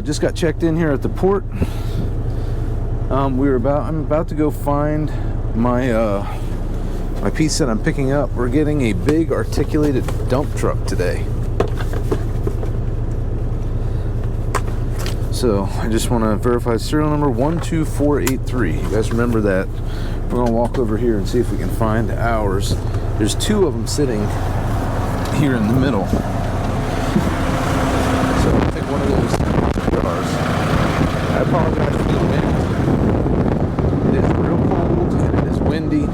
Just got checked in here at the port. I'm about to go find my my piece that I'm picking up. We're getting a big articulated dump truck today. So I just want to verify serial number 12483. You guys remember that? We're going to walk over here and see if we can find ours. There's two of them sitting here in the middle. So I'll take one of those jars. I apologize for the wind. It is real cold and it is windy,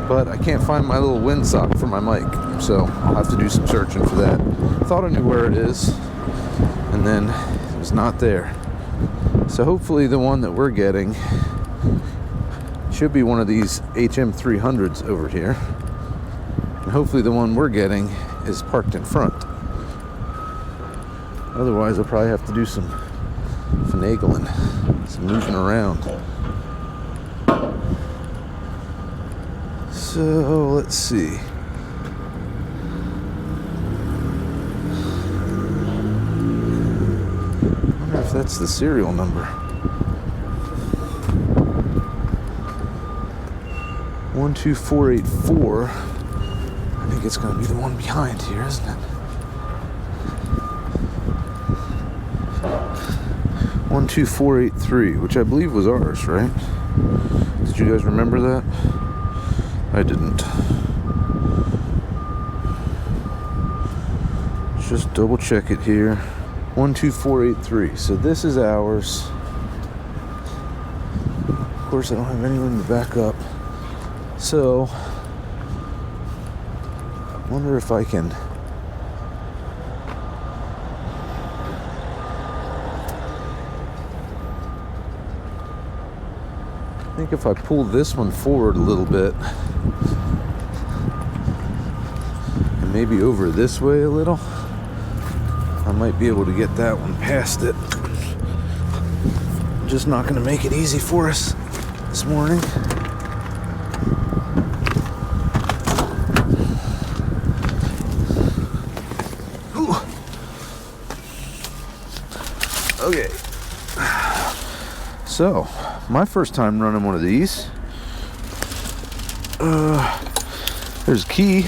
but I can't find my little windsock for my mic, so I'll have to do some searching for that. I thought I knew where it is, and then it was not there. So hopefully the one that we're getting should be one of these HM300s over here. And hopefully the one we're getting is parked in front. Otherwise I'll probably have to do some finagling, some moving around. So let's see. I wonder if that's the serial number. 12484. I think it's going to be the one behind here, isn't it? 12483, which I believe was ours, right? Did you guys remember that? I didn't. Just double check it here. 12483. So this is ours. Of course, I don't have anyone to back up. So, I wonder if I can. I think if I pull this one forward a little bit, and maybe over this way a little, I might be able to get that one past it. I'm just not going to make it easy for us this morning. Ooh. Okay. So, my first time running one of these. There's a key.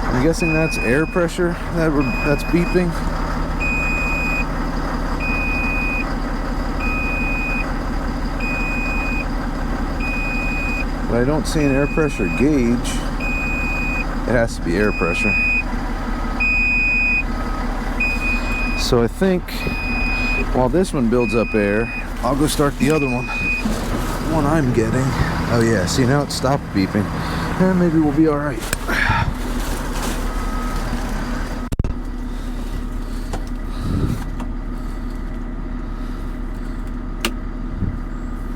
I'm guessing that's air pressure that's beeping. But I don't see an air pressure gauge. It has to be air pressure. So I think while this one builds up air, I'll go start the other one. The one I'm getting. Oh yeah, see now it stopped beeping. And maybe we'll be alright.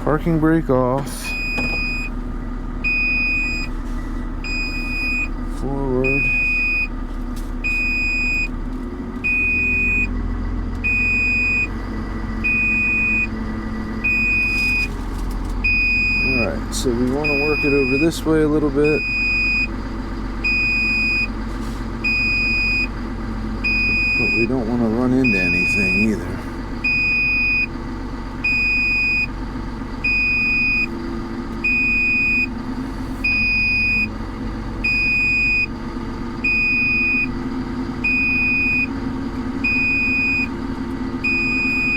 Parking brake off. Forward. Alright, so we want to work it over this way a little bit. But we don't want to run into anything either.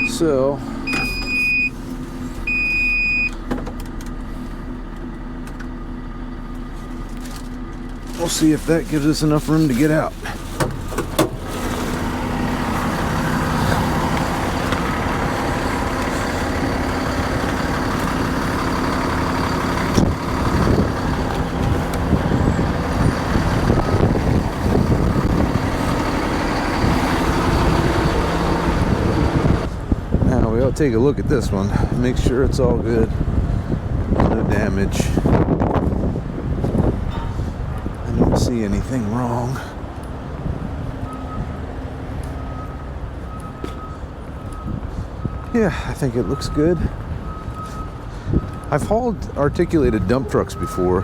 So we'll see if that gives us enough room to get out. Take a look at this one, make sure it's all good, no damage. I don't see anything wrong. Yeah, I think it looks good. I've hauled articulated dump trucks before,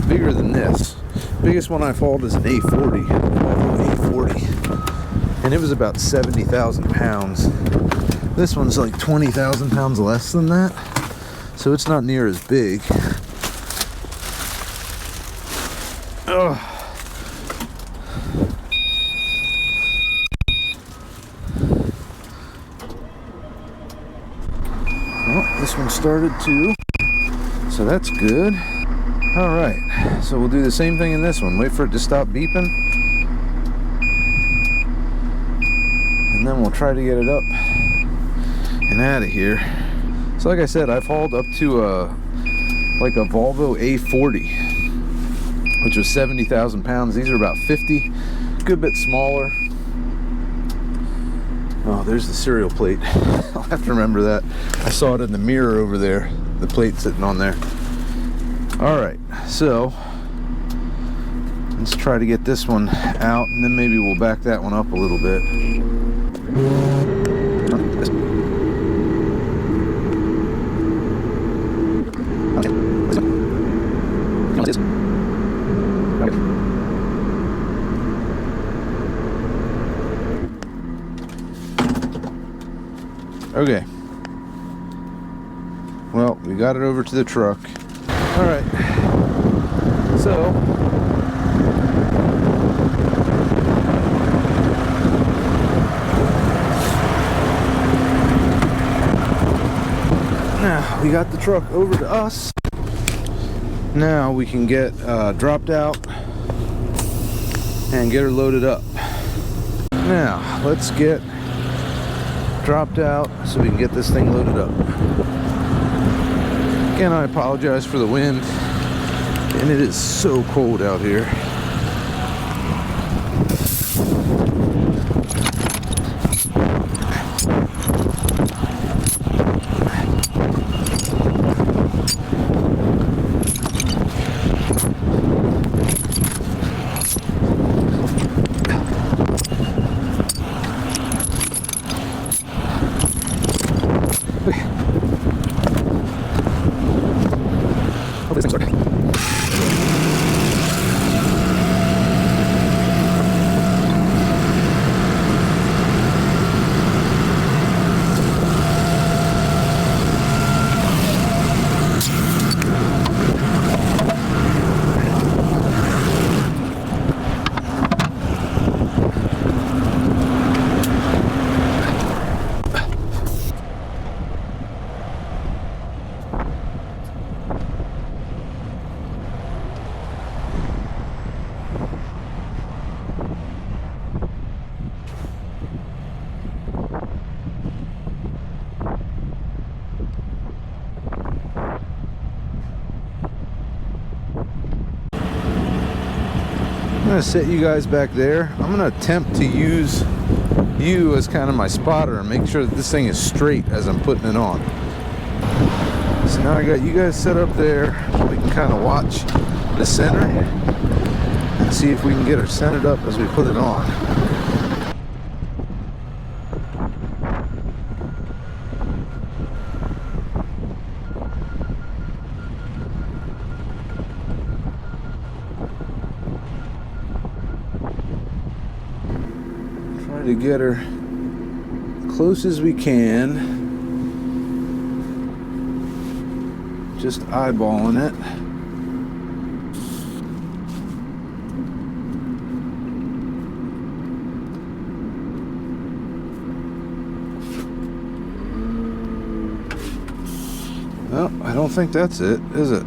bigger than this. Biggest one I've hauled is an A40, A40, and it was about 70,000 pounds. This one's like 20,000 pounds less than that, so it's not near as big. Ugh. Well, this one started too, so that's good. All right, so we'll do the same thing in this one. Wait for it to stop beeping, and then we'll try to get it up and out of here. So like I said, I've hauled up to like a Volvo A40, which was 70,000 pounds. These are about 50, a good bit smaller. Oh, there's the serial plate. I'll have to remember that. I saw it in the mirror over there, the plate sitting on there. All right, so let's try to get this one out, and then maybe we'll back that one up a little bit. Okay. Well, we got it over to the truck. All right. So now we got the truck over to us. Now we can get dropped out and get her loaded up. Now let's get dropped out so we can get this thing loaded up. Again, I apologize for the wind, and it is so cold out here. I'm gonna set you guys back there. I'm gonna attempt to use you as kind of my spotter and make sure that this thing is straight as I'm putting it on. So now I got you guys set up there. We can kind of watch the center and see if we can get her centered up as we put it on. To get her close as we can, just eyeballing it. Well, I don't think that's it, is it?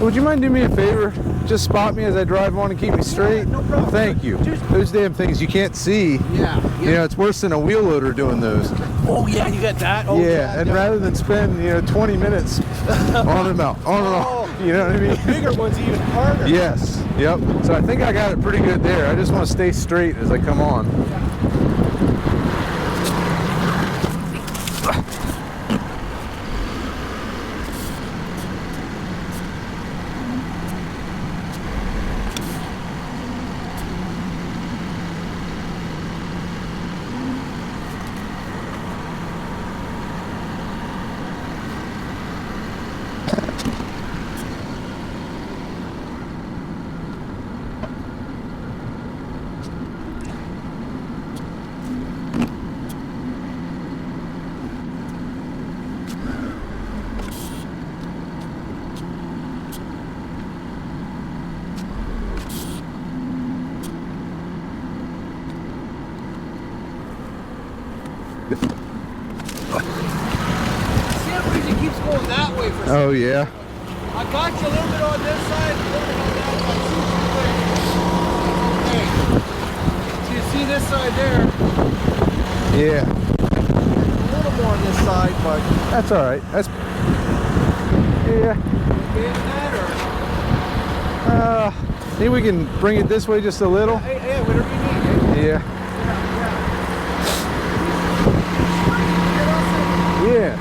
Would you mind doing me a favor? Just spot me as I drive on and keep me straight. No problem. Thank you. Those damn things you can't see. Yeah. You know, it's worse than a wheel loader doing those. Oh yeah, you got that. Oh, yeah, and rather than spend 20 minutes on and off, you know what I mean? The bigger one's even harder. Yes. Yep. So I think I got it pretty good there. I just want to stay straight as I come on. Keeps going that way for some Oh yeah. I got you a little bit on this side, a little bit on that side. Okay. So you see this side there? Yeah. A little more on this side, but That's all right. That's yeah. okay in that or? Maybe we can bring it this way just a little. Hey, whatever you need. Yeah. Yeah.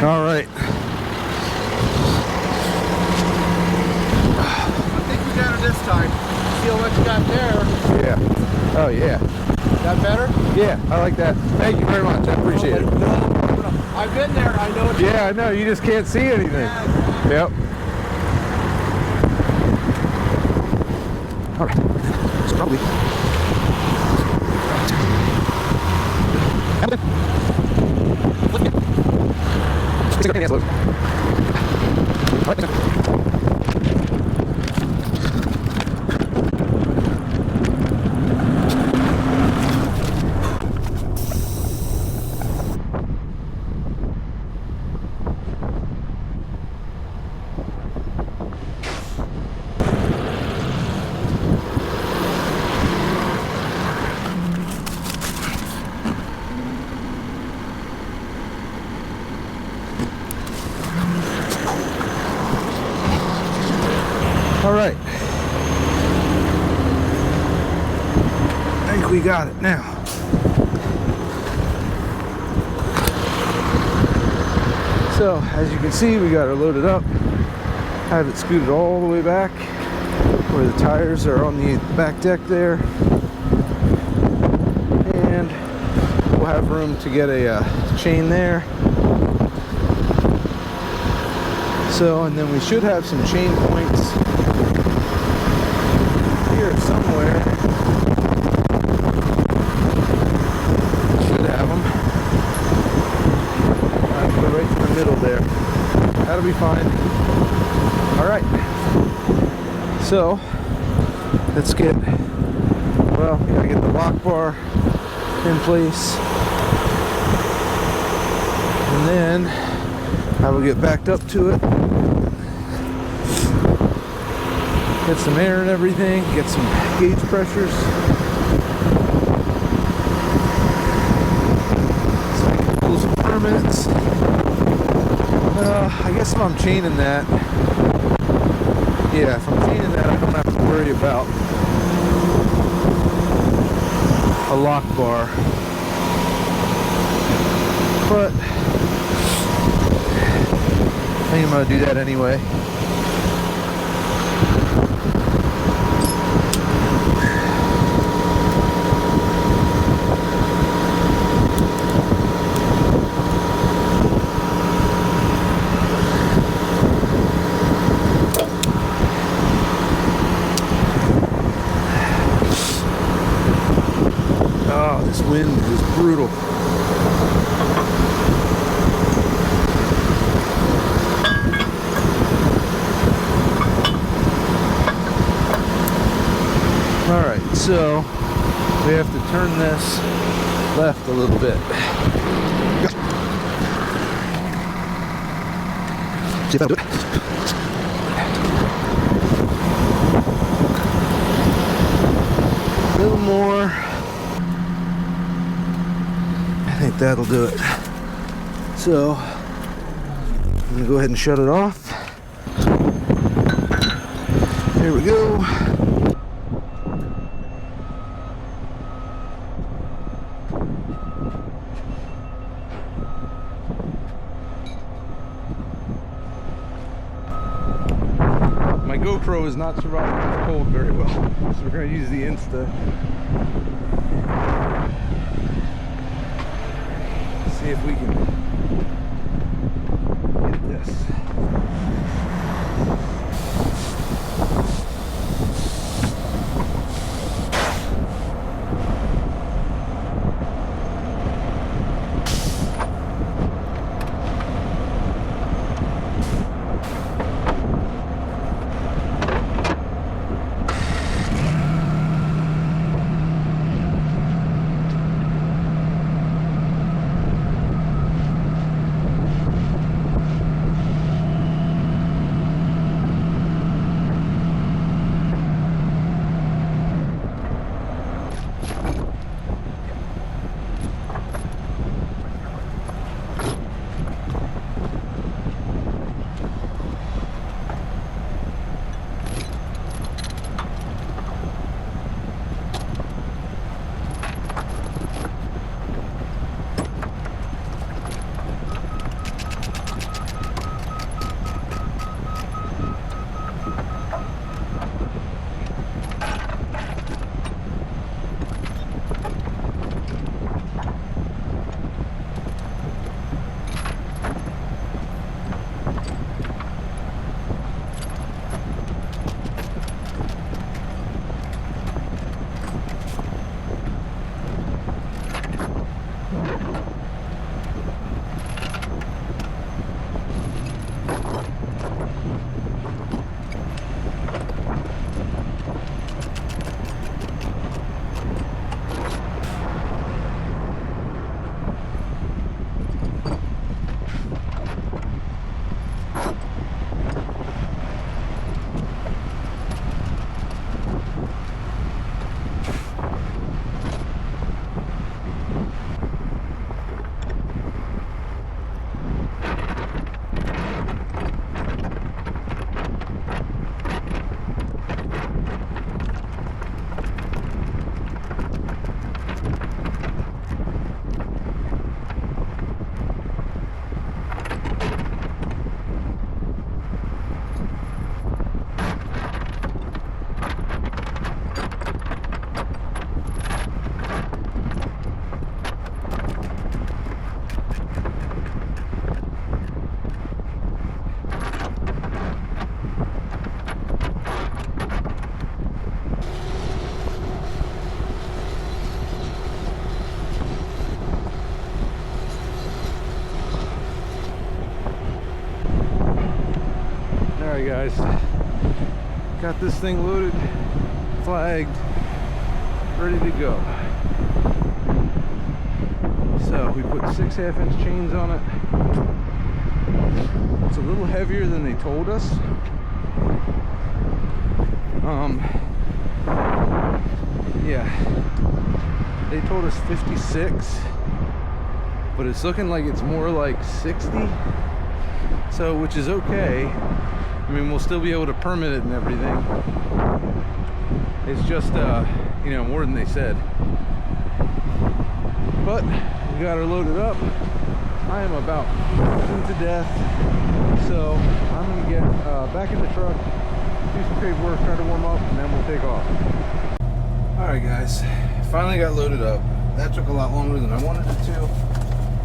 All right. I think we got it this time. See how much you got there? Yeah. Oh yeah. That better? Yeah, I like that. Thank you very much. I appreciate it. No. I've been there. I know. Yeah, I know. You just can't see anything. Yeah. Yep. All right. It's probably. All right. I think we got it now. So, as you can see, we got it loaded up. I have it scooted all the way back where the tires are on the back deck there. And we'll have room to get a chain there. So, and then we should have some chain points here somewhere. Should have them. I'll go right in the middle there. That'll be fine. Alright. So, let's get, well, we gotta get the lock bar in place. And then I will get backed up to it. Get some air and everything, get some gauge pressures. So I can pull some permits. I guess if I'm chaining that, yeah, if I'm chaining that, I don't have to worry about a lock bar, but I think I'm gonna do that anyway. Oh, this wind is brutal. All right, so we have to turn this left a little bit. See if I do it. A little more. I think that'll do it. So I'm gonna go ahead and shut it off. Here we go. My GoPro is not surviving the cold very well, so we're going to use the Insta. See if we can get this. Alright guys, got this thing loaded, flagged, ready to go. So we put 6 1/2-inch chains on it. It's a little heavier than they told us. Yeah, they told us 56, but it's looking like it's more like 60, so which is okay. I mean, we'll still be able to permit it and everything. It's just, you know, more than they said. But we got her loaded up. I am about frozen to death, so I'm gonna get back in the truck, do some paperwork, try to warm up, and then we'll take off. All right, guys, finally got loaded up. That took a lot longer than I wanted it to.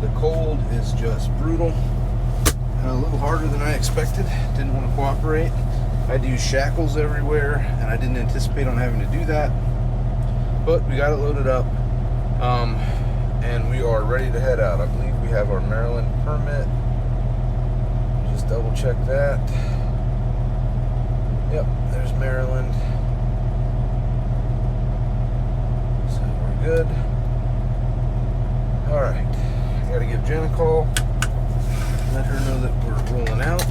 The cold is just brutal. A little harder than I expected. Didn't want to cooperate. I had to use shackles everywhere, and I didn't anticipate on having to do that. But we got it loaded up, and we are ready to head out. I believe we have our Maryland permit. Just double check that. Yep, there's Maryland. So we're good. All right, I gotta give Jen a call. Let her know that we're rolling out.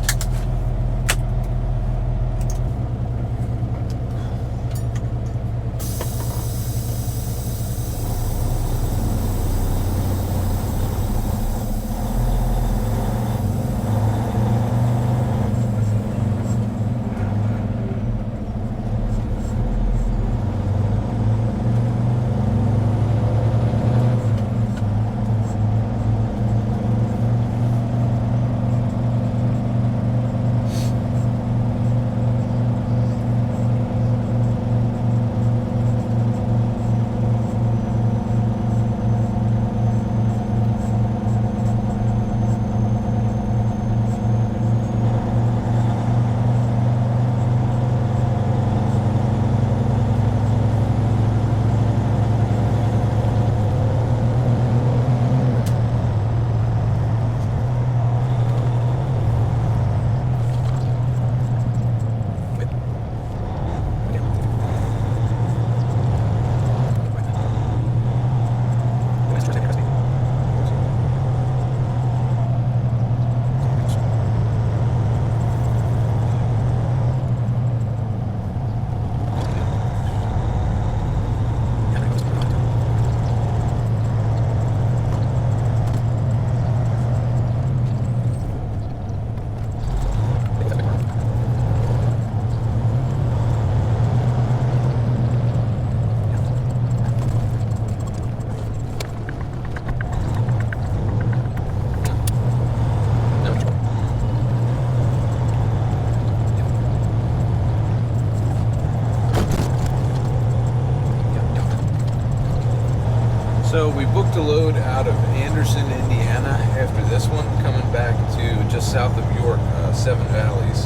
So we booked a load out of Anderson, Indiana after this one, coming back to just south of York, Seven Valleys.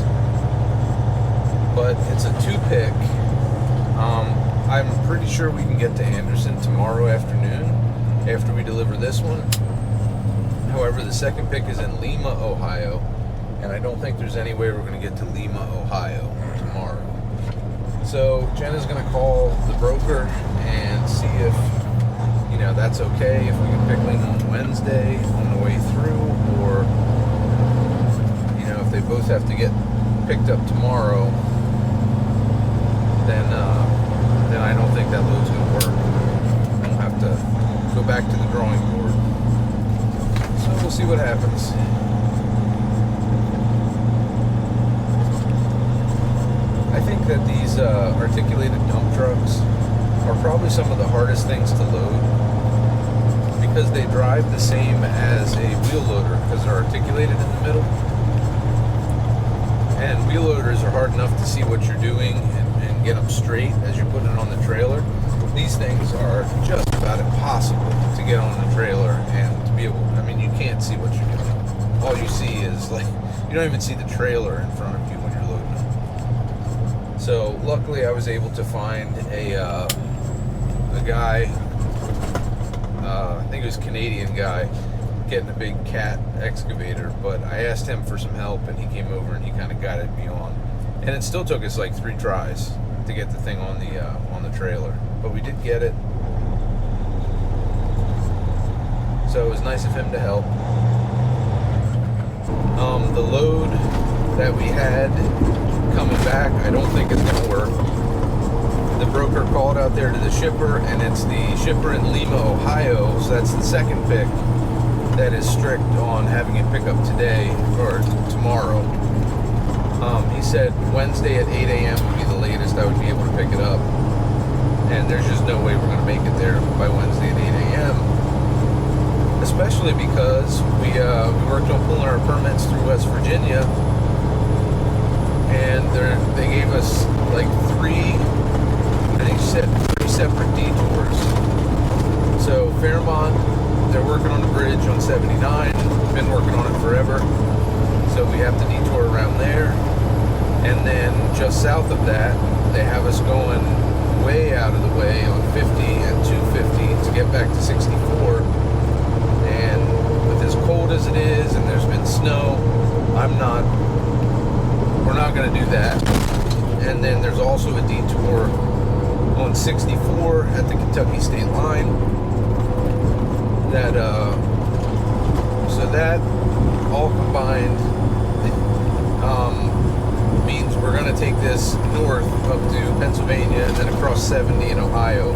But it's a two-pick. I'm pretty sure we can get to Anderson tomorrow afternoon after we deliver this one. However, the second pick is in Lima, Ohio, and I don't think there's any way we're going to get to Lima, Ohio tomorrow. So Jenna's going to call the broker and see if that's okay, if we can pick Lima on Wednesday on the way through, or if they both have to get picked up tomorrow, then I don't think that load's gonna work. We'll have to go back to the drawing board. So we'll see what happens. I think that these articulated dump trucks are probably some of the hardest things to load, because they drive the same as a wheel loader because they're articulated in the middle. And wheel loaders are hard enough to see what you're doing and get them straight as you're putting it on the trailer. These things are just about impossible to get on the trailer and to be able, you can't see what you're doing. All you see is you don't even see the trailer in front of you when you're loading them. So luckily I was able to find a guy, I think it was a Canadian guy, getting a big cat excavator, but I asked him for some help and he came over and he kind of guided me on. And it still took us like 3 tries to get the thing on the trailer, but we did get it. So it was nice of him to help. The load that we had coming back, I don't think it's going to work. The broker called out there to the shipper, and it's the shipper in Lima, Ohio, so that's the second pick that is strict on having it pick up today or tomorrow. He said Wednesday at 8 a.m. would be the latest I would be able to pick it up. and there's just no way we're going to make it there by Wednesday at 8 a.m. Especially because we worked on pulling our permits through West Virginia, and they gave us like three separate detours. So Fairmont, they're working on the bridge on 79, been working on it forever, so we have to detour around there. And then just south of that, they have us going way out of the way on 50 and 250 to get back to 64. And with as cold as it is, and there's been snow, we're not going to do that. And then there's also a detour on 64 at the Kentucky state line. So that all combined means we're going to take this north up to Pennsylvania and then across 70 in Ohio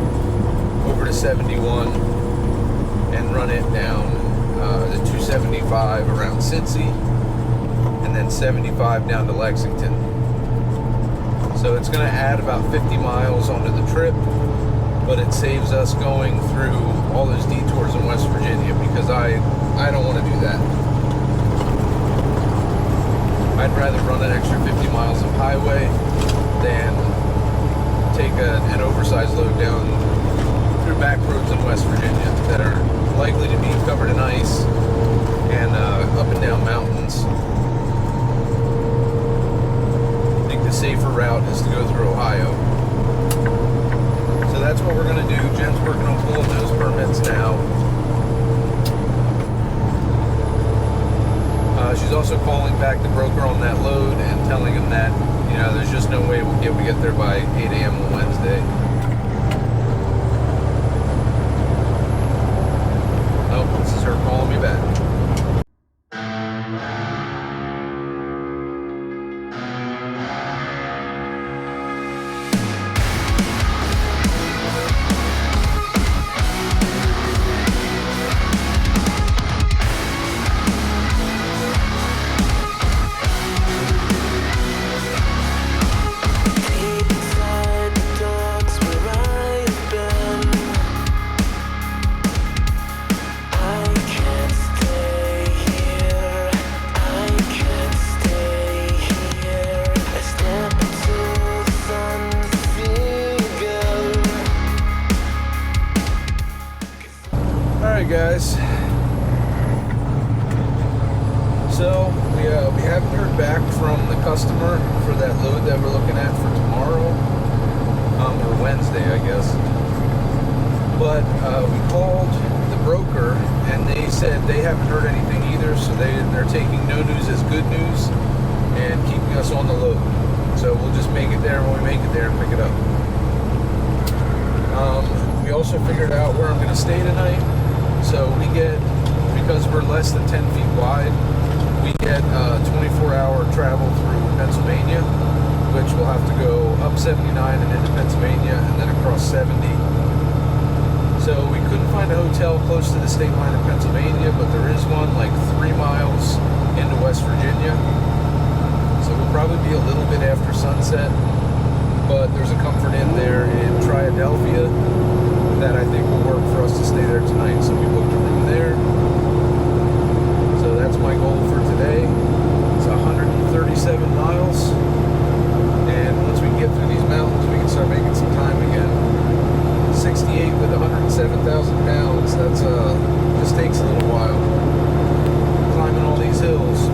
over to 71 and run it down the 275 around Cincy and then 75 down to Lexington. So it's going to add about 50 miles onto the trip, but it saves us going through all those detours in West Virginia because I don't want to do that. I'd rather run an extra 50 miles of highway than take an oversized load down through back roads in West Virginia that are likely to be covered in ice and up and down mountains. I think the safer route is to go through Ohio. So that's what we're going to do. Jen's working on pulling those permits now. She's also calling back the broker on that load and telling him that, there's just no way we'll be able to get there by 8 a.m. on Wednesday. Oh, this is her calling me back. Guys, so we haven't heard back from the customer for that load that we're looking at for tomorrow, or Wednesday, I guess. But we called the broker and they said they haven't heard anything either, so they're taking no news as good news and keeping us on the load. So we'll just make it there when we make it there and pick it up. We also figured out where I'm going to stay tonight. So we get, because we're less than 10 feet wide, we get 24-hour travel through Pennsylvania, which we'll have to go up 79 and into Pennsylvania and then across 70. So we couldn't find a hotel close to the state line of Pennsylvania, but there is one like 3 miles into West Virginia. So we'll probably be a little bit after sunset, but there's a Comfort Inn there in Triadelphia that I think will work for us to stay there tonight. So we booked a room there. So that's my goal for today. It's 137 miles. And once we get through these mountains, we can start making some time again. 68 with 107,000 pounds. That's just takes a little while. Climbing all these hills.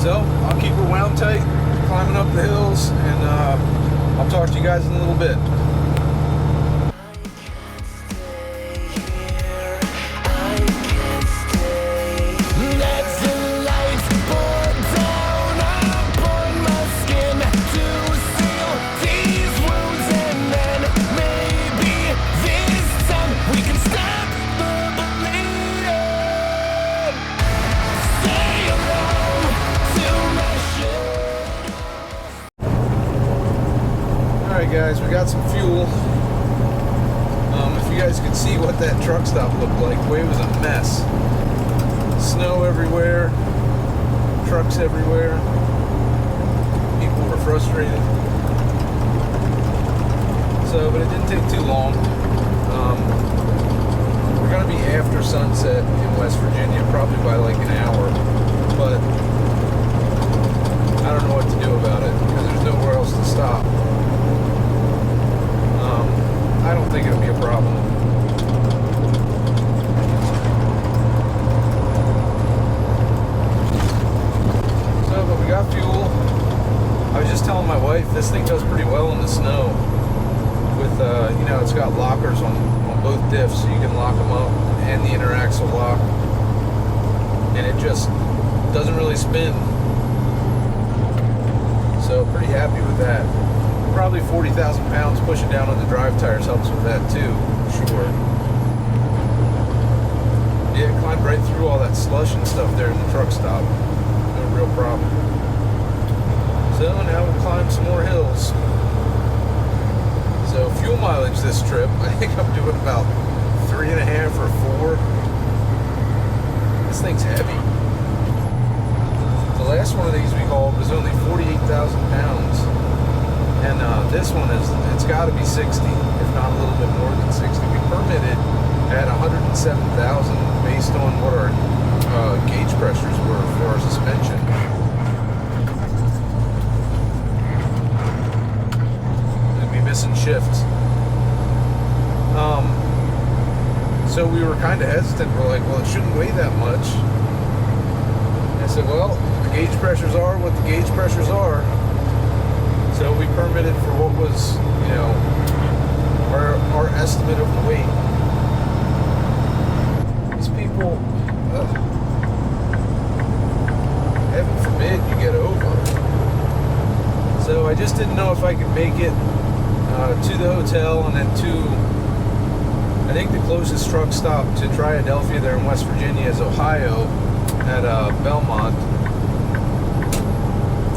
So I'll keep her wound tight, climbing up the hills, and I'll talk to you guys in a little bit. Guys, we got some fuel. If you guys could see what that truck stop looked like, the way it was a mess. Snow everywhere, trucks everywhere. People were frustrated. So, but it didn't take too long. We're going to be after sunset in West Virginia, probably by like an hour. But I don't know what to do about it because there's nowhere else to stop. I don't think it'll be a problem. So, but we got fuel. I was just telling my wife this thing does pretty well in the snow. With you know, it's got lockers on both diffs, so you can lock them up, and the interaxle lock, and it just doesn't really spin. So pretty happy with that. Probably 40,000 pounds pushing down on the drive tires helps with that too, sure. Yeah, it climbed right through all that slush and stuff there in the truck stop. No real problem. So now we'll climb some more hills. So fuel mileage this trip, I think I'm doing about 3.5 or 4. This thing's heavy. The last one of these we hauled was only 48,000 pounds. And this one it's got to be 60, if not a little bit more than 60. We permitted at 107,000 based on what our gauge pressures were for our suspension. We'd be missing shifts. So we were kind of hesitant. We're like, well, it shouldn't weigh that much. And I said, well, the gauge pressures are what the gauge pressures are. So we permitted for what was, you know, our estimate of the weight. These people, heaven forbid you get over. So I just didn't know if I could make it to the hotel and then to, I think the closest truck stop to Triadelphia there in West Virginia is Ohio at Belmont.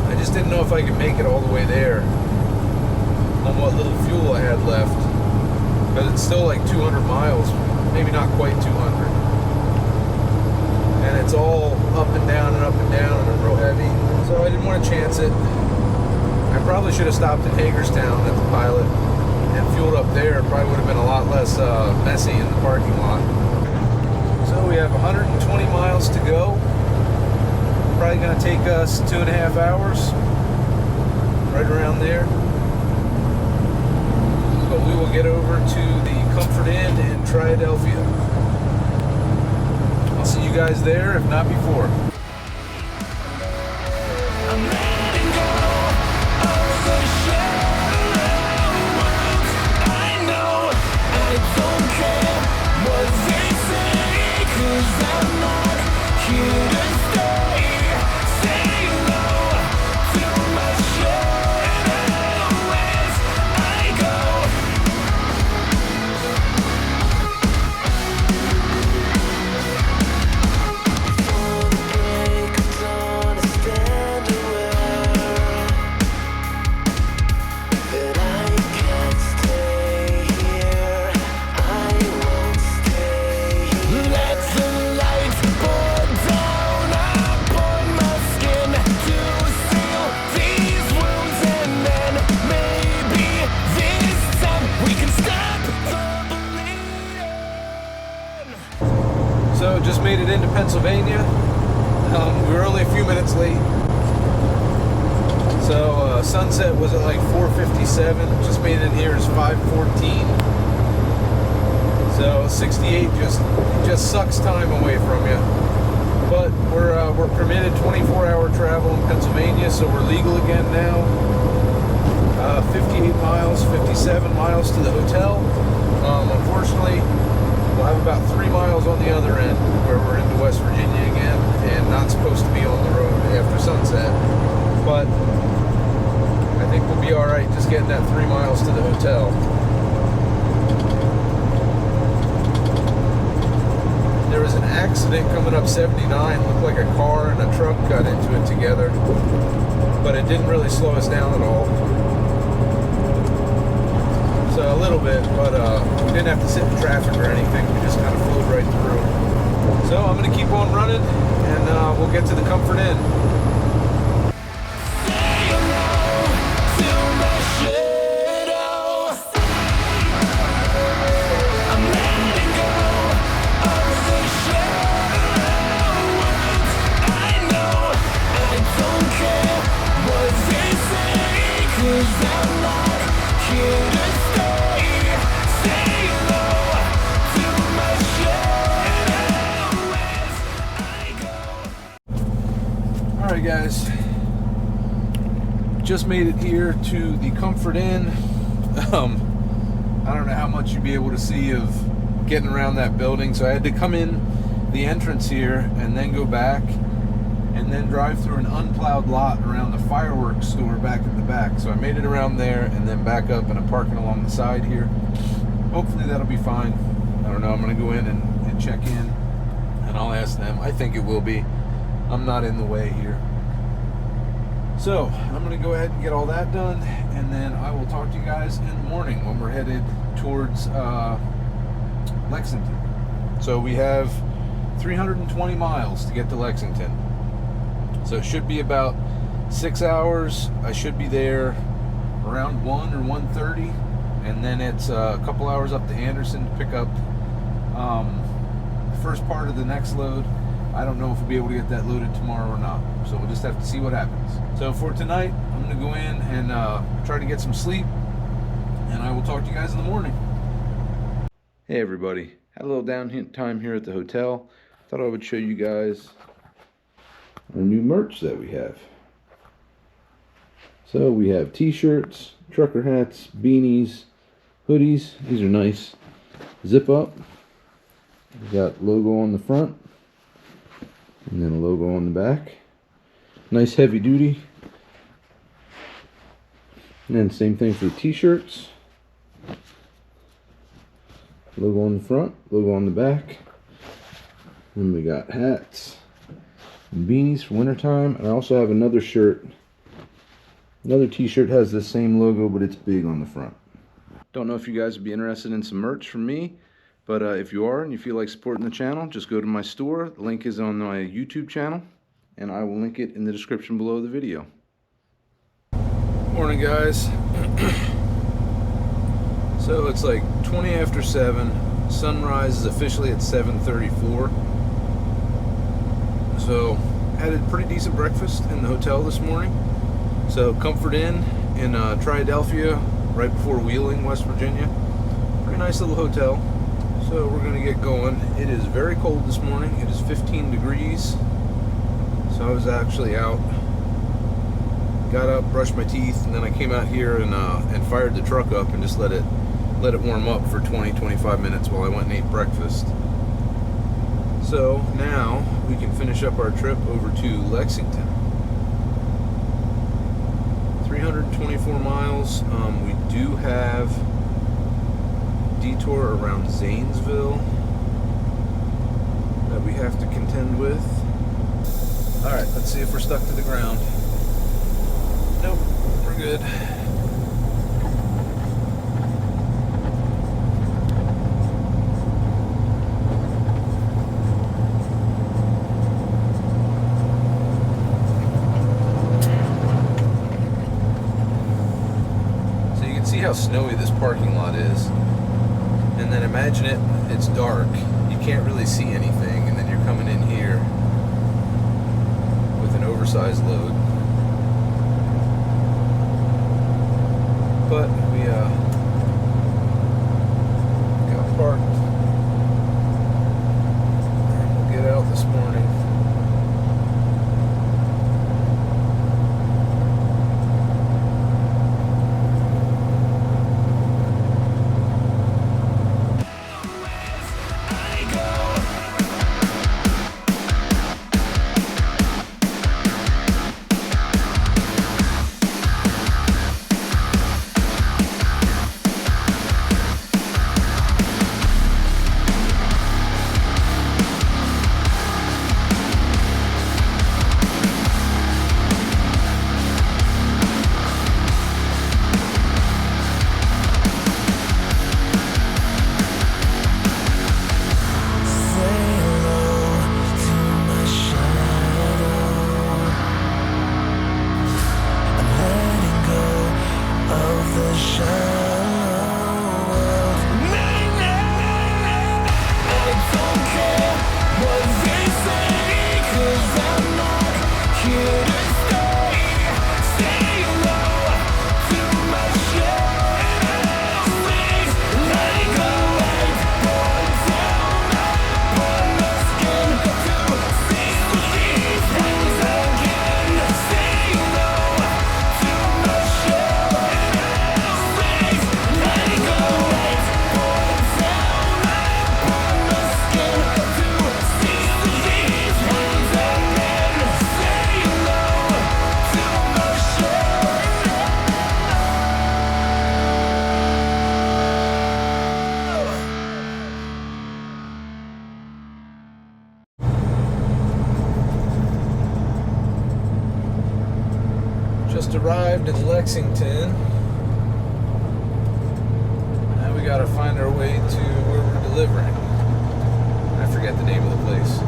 I just didn't know if I could make it all the way there on what little fuel I had left, because it's still like 200 miles, maybe not quite 200, and it's all up and down and up and down and real heavy, so I didn't want to chance it. I probably should have stopped in Hagerstown at the Pilot and fueled up there. It probably would have been a lot less messy in the parking lot. So we have 120 miles to go. Probably going to take us 2.5 hours, right around there. But we will get over to the Comfort Inn in Triadelphia. I'll see you guys there, if not before. I'm letting go of the shallow world. I know I don't care what they say, 'cause I'm not here to stay. Say no to my shadow as I go. Before the break of dawn, I stand aware that I can't stay here. I won't stay here. Let the light pour down upon my skin to seal these wounds, and then maybe this time we can stop the bleeding. So just made it into Pennsylvania. We were only a few minutes late. So sunset was at like 4:57. Just made it in here is 5:14. So 68 just sucks time away from you. But we're permitted 24-hour travel in Pennsylvania, so we're legal again now. 58 miles, 57 miles to the hotel. Unfortunately, we'll have about 3 miles on the other end where we're into West Virginia again and not supposed to be on the road after sunset. But I think we'll be all right just getting that 3 miles to the hotel. There was an accident coming up 79. Looked like a car and a truck got into it together, but it didn't really slow us down at all. So a little bit, but we didn't have to sit in traffic or anything. We just kind of flowed right through. So I'm going to keep on running, and we'll get to the Comfort Inn. Say hello to my shadow. Alright guys, just made it here to the Comfort Inn. I don't know how much you'd be able to see of getting around that building, so I had to come in the entrance here and then go back and then drive through an unplowed lot around the fireworks store back at the back. So I made it around there and then back up, and I'm parking along the side here. Hopefully that'll be fine. I don't know, I'm gonna go in and check in and I'll ask them. I think it will be. I'm not in the way here. So I'm gonna go ahead and get all that done, and then I will talk to you guys in the morning when we're headed towards Lexington. So we have 320 miles to get to Lexington. So it should be about 6 hours. I should be there around 1 or 1:30, and then it's a couple hours up to Anderson to pick up the first part of the next load. I don't know if we'll be able to get that loaded tomorrow or not, so we'll just have to see what happens. So for tonight, I'm going to go in and try to get some sleep, and I will talk to you guys in the morning. Hey everybody, had a little downtime here at the hotel. Thought I would show you guys our new merch that we have. So we have t-shirts, trucker hats, beanies, hoodies. These are nice. Zip up. We got logo on the front, and then a logo on the back. Nice heavy duty. And then same thing for the t-shirts. Logo on the front, logo on the back. Then we got hats and beanies for wintertime. And I also have another shirt. Another t-shirt has the same logo, but it's big on the front. Don't know if you guys would be interested in some merch from me, but if you are and you feel like supporting the channel, just go to my store. The link is on my YouTube channel, and I will link it in the description below the video. Morning guys. So it's like 20 after 7. Sunrise is officially at 7:34. So had a pretty decent breakfast in the hotel this morning. So Comfort Inn in Triadelphia, right before Wheeling, West Virginia. Pretty nice little hotel. So we're gonna get going. It is very cold this morning. It is 15 degrees. So I was actually out, got up, brushed my teeth, and then I came out here and fired the truck up and just let it warm up for 20-25 minutes while I went and ate breakfast. So now we can finish up our trip over to Lexington. 324 miles. We do have detour around Zanesville that we have to contend with. Alright, let's see if we're stuck to the ground. Nope, we're good. So you can see how snowy this parking lot is. And then imagine it's dark. You can't really see anything, and then you're coming in here with an oversized load. But we got parked. We'll get out this morning. just arrived in Lexington. Now we gotta find our way to where we're delivering. I forget the name of the place.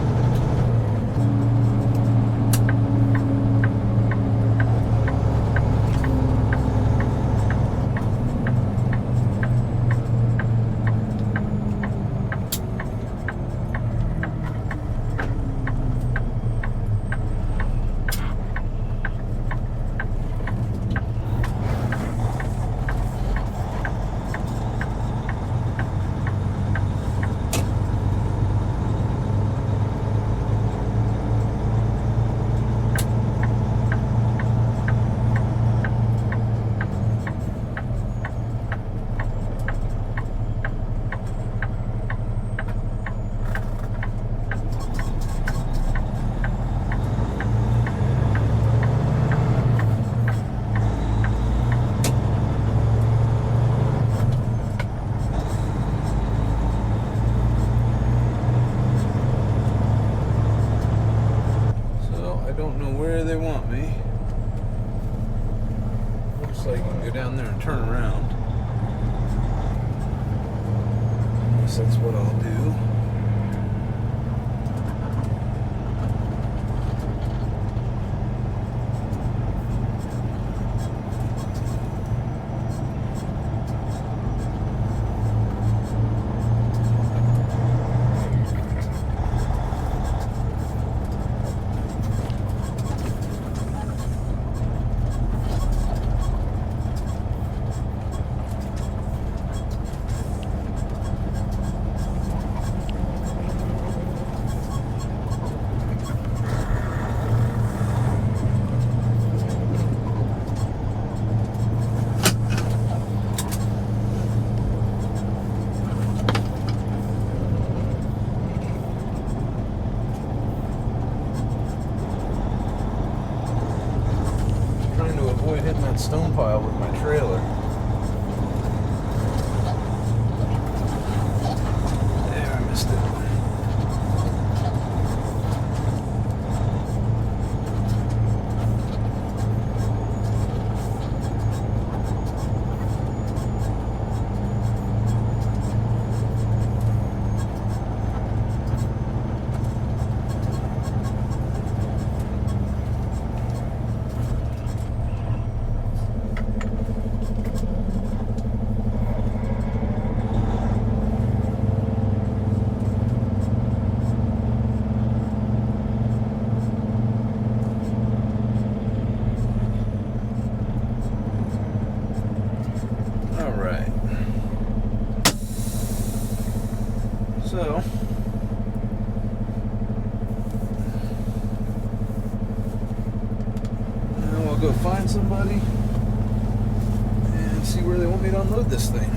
They want me. Looks like you can go down there and turn around. I guess that's what I'll do. Hitting that stone pile with my trailer. There, I missed it. So, now I'll go find somebody and see where they want me to unload this thing.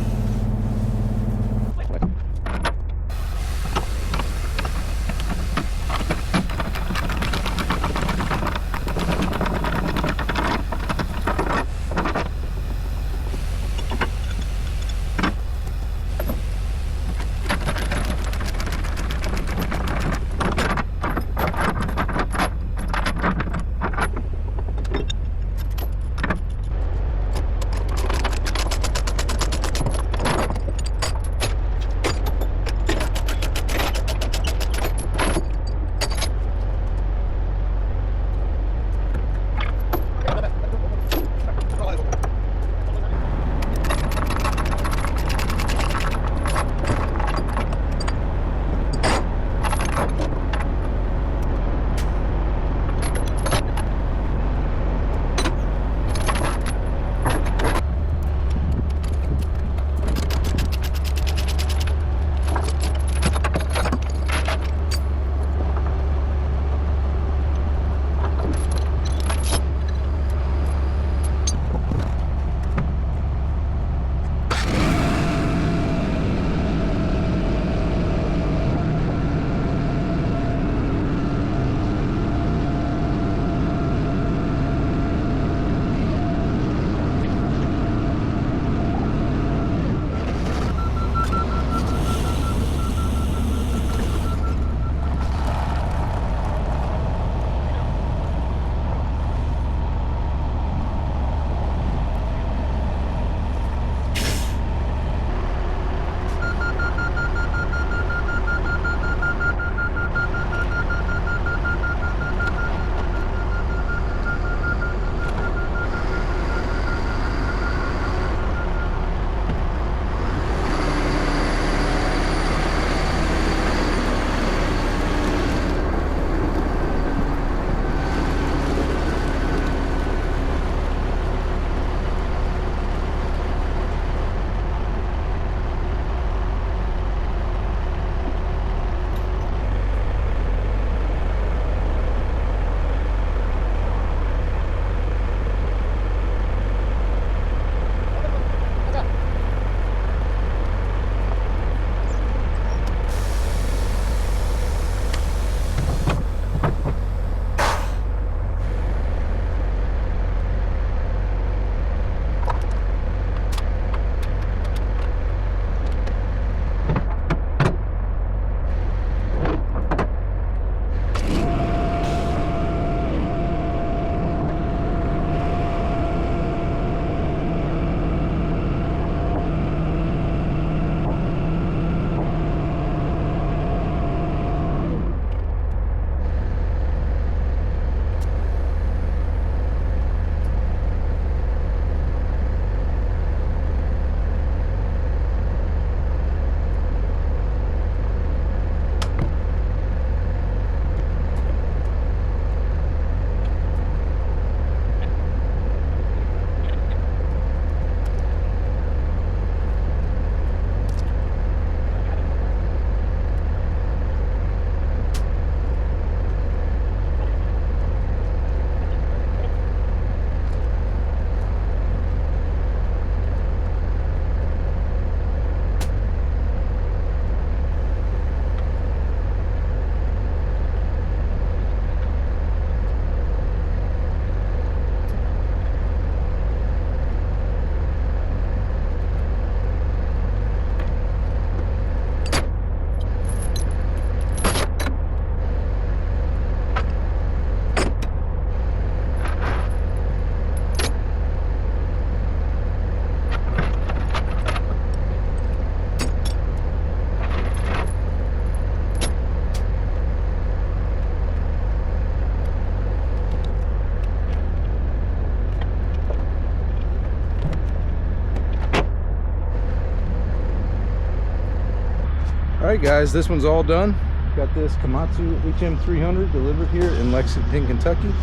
Alright guys, this one's all done. Got this Komatsu HM300 delivered here in Lexington, Kentucky.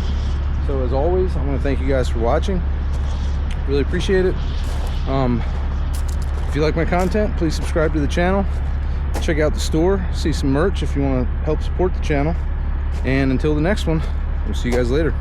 So as always, I want to thank you guys for watching. Really appreciate it. If you like my content, please subscribe to the channel. Check out the store, see some merch if you want to help support the channel. And until the next one, we'll see you guys later.